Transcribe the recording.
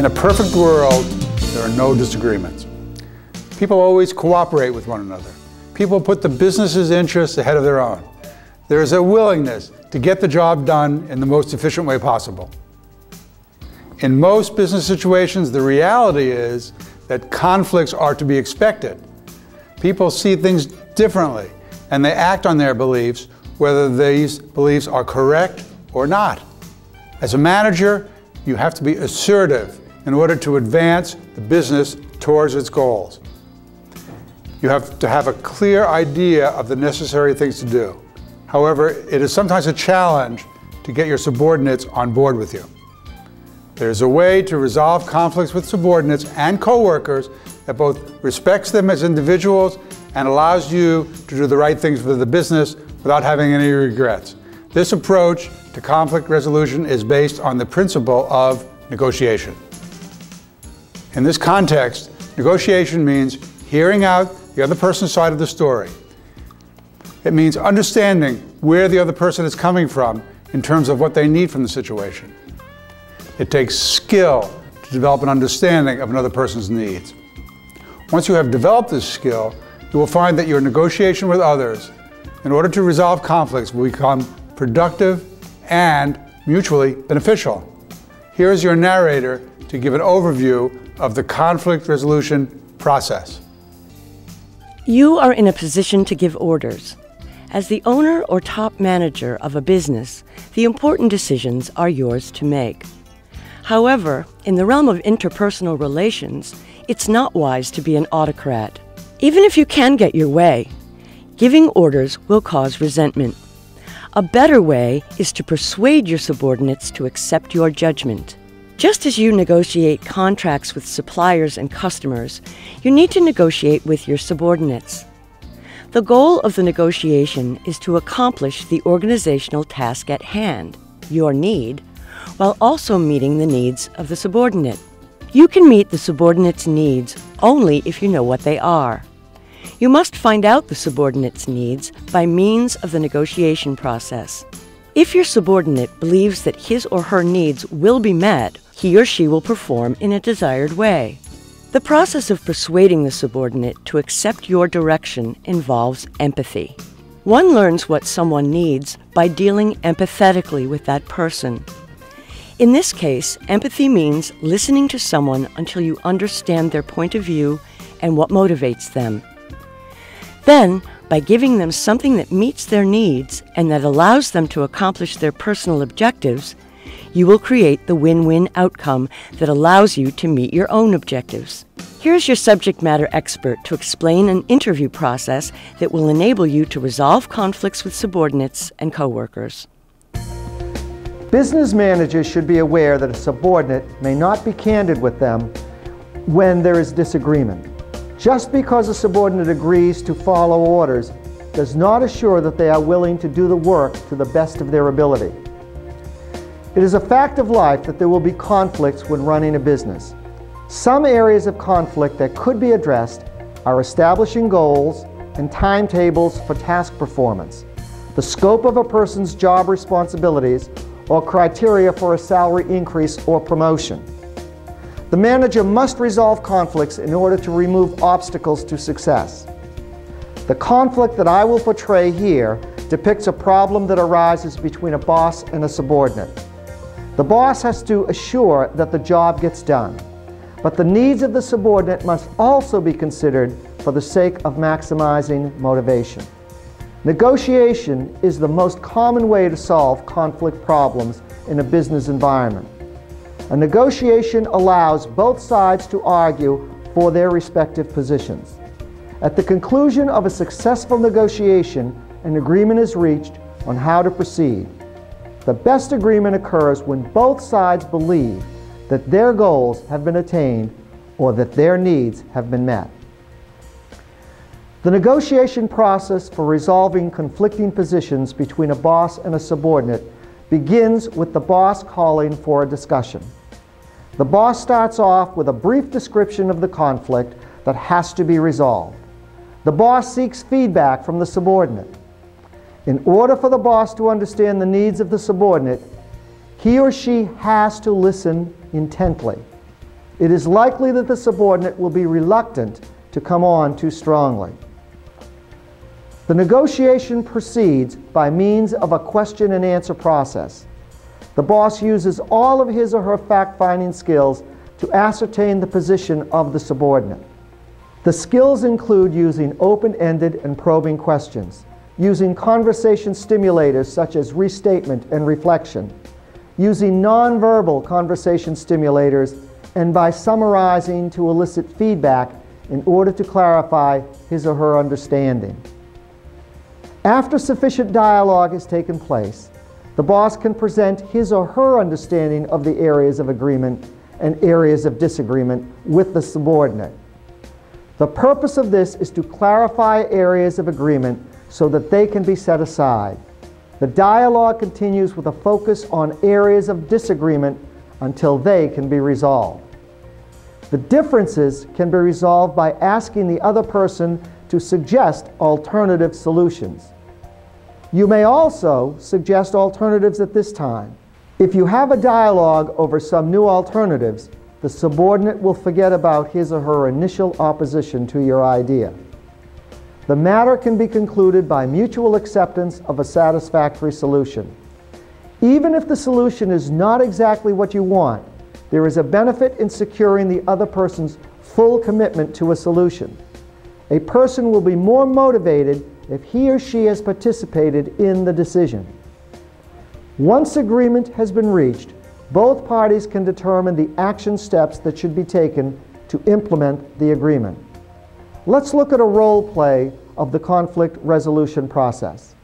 In a perfect world, there are no disagreements. People always cooperate with one another. People put the business's interests ahead of their own. There is a willingness to get the job done in the most efficient way possible. In most business situations, the reality is that conflicts are to be expected. People see things differently, and they act on their beliefs, whether these beliefs are correct or not. As a manager, you have to be assertive in order to advance the business towards its goals. You have to have a clear idea of the necessary things to do. However, it is sometimes a challenge to get your subordinates on board with you. There's a way to resolve conflicts with subordinates and coworkers that both respects them as individuals and allows you to do the right things for the business without having any regrets. This approach to conflict resolution is based on the principle of negotiation. In this context, negotiation means hearing out the other person's side of the story. It means understanding where the other person is coming from in terms of what they need from the situation. It takes skill to develop an understanding of another person's needs. Once you have developed this skill, you will find that your negotiation with others, in order to resolve conflicts, will become productive and mutually beneficial. Here is your narrator to give an overview of the conflict resolution process. You are in a position to give orders. As the owner or top manager of a business, the important decisions are yours to make. However, in the realm of interpersonal relations, it's not wise to be an autocrat. Even if you can get your way, giving orders will cause resentment. A better way is to persuade your subordinates to accept your judgment. Just as you negotiate contracts with suppliers and customers, you need to negotiate with your subordinates. The goal of the negotiation is to accomplish the organizational task at hand, your need, while also meeting the needs of the subordinate. You can meet the subordinate's needs only if you know what they are. You must find out the subordinate's needs by means of the negotiation process. If your subordinate believes that his or her needs will be met, he or she will perform in a desired way. The process of persuading the subordinate to accept your direction involves empathy. One learns what someone needs by dealing empathetically with that person. In this case, empathy means listening to someone until you understand their point of view and what motivates them. Then, by giving them something that meets their needs and that allows them to accomplish their personal objectives, you will create the win-win outcome that allows you to meet your own objectives. Here's your subject matter expert to explain an interview process that will enable you to resolve conflicts with subordinates and coworkers. Business managers should be aware that a subordinate may not be candid with them when there is disagreement. Just because a subordinate agrees to follow orders does not assure that they are willing to do the work to the best of their ability. It is a fact of life that there will be conflicts when running a business. Some areas of conflict that could be addressed are establishing goals and timetables for task performance, the scope of a person's job responsibilities, or criteria for a salary increase or promotion. The manager must resolve conflicts in order to remove obstacles to success. The conflict that I will portray here depicts a problem that arises between a boss and a subordinate. The boss has to assure that the job gets done, but the needs of the subordinate must also be considered for the sake of maximizing motivation. Negotiation is the most common way to solve conflict problems in a business environment. A negotiation allows both sides to argue for their respective positions. At the conclusion of a successful negotiation, an agreement is reached on how to proceed. The best agreement occurs when both sides believe that their goals have been attained or that their needs have been met. The negotiation process for resolving conflicting positions between a boss and a subordinate begins with the boss calling for a discussion. The boss starts off with a brief description of the conflict that has to be resolved. The boss seeks feedback from the subordinate. In order for the boss to understand the needs of the subordinate, he or she has to listen intently. it is likely that the subordinate will be reluctant to come on too strongly. The negotiation proceeds by means of a question and answer process. The boss uses all of his or her fact-finding skills to ascertain the position of the subordinate. The skills include using open-ended and probing questions, using conversation stimulators such as restatement and reflection, using nonverbal conversation stimulators, and by summarizing to elicit feedback in order to clarify his or her understanding. After sufficient dialogue has taken place, the boss can present his or her understanding of the areas of agreement and areas of disagreement with the subordinate. The purpose of this is to clarify areas of agreement so that they can be set aside. The dialogue continues with a focus on areas of disagreement until they can be resolved. The differences can be resolved by asking the other person to suggest alternative solutions. You may also suggest alternatives at this time. If you have a dialogue over some new alternatives, the subordinate will forget about his or her initial opposition to your idea. The matter can be concluded by mutual acceptance of a satisfactory solution. Even if the solution is not exactly what you want, there is a benefit in securing the other person's full commitment to a solution. A person will be more motivated if he or she has participated in the decision. Once agreement has been reached, both parties can determine the action steps that should be taken to implement the agreement. Let's look at a role play of the conflict resolution process.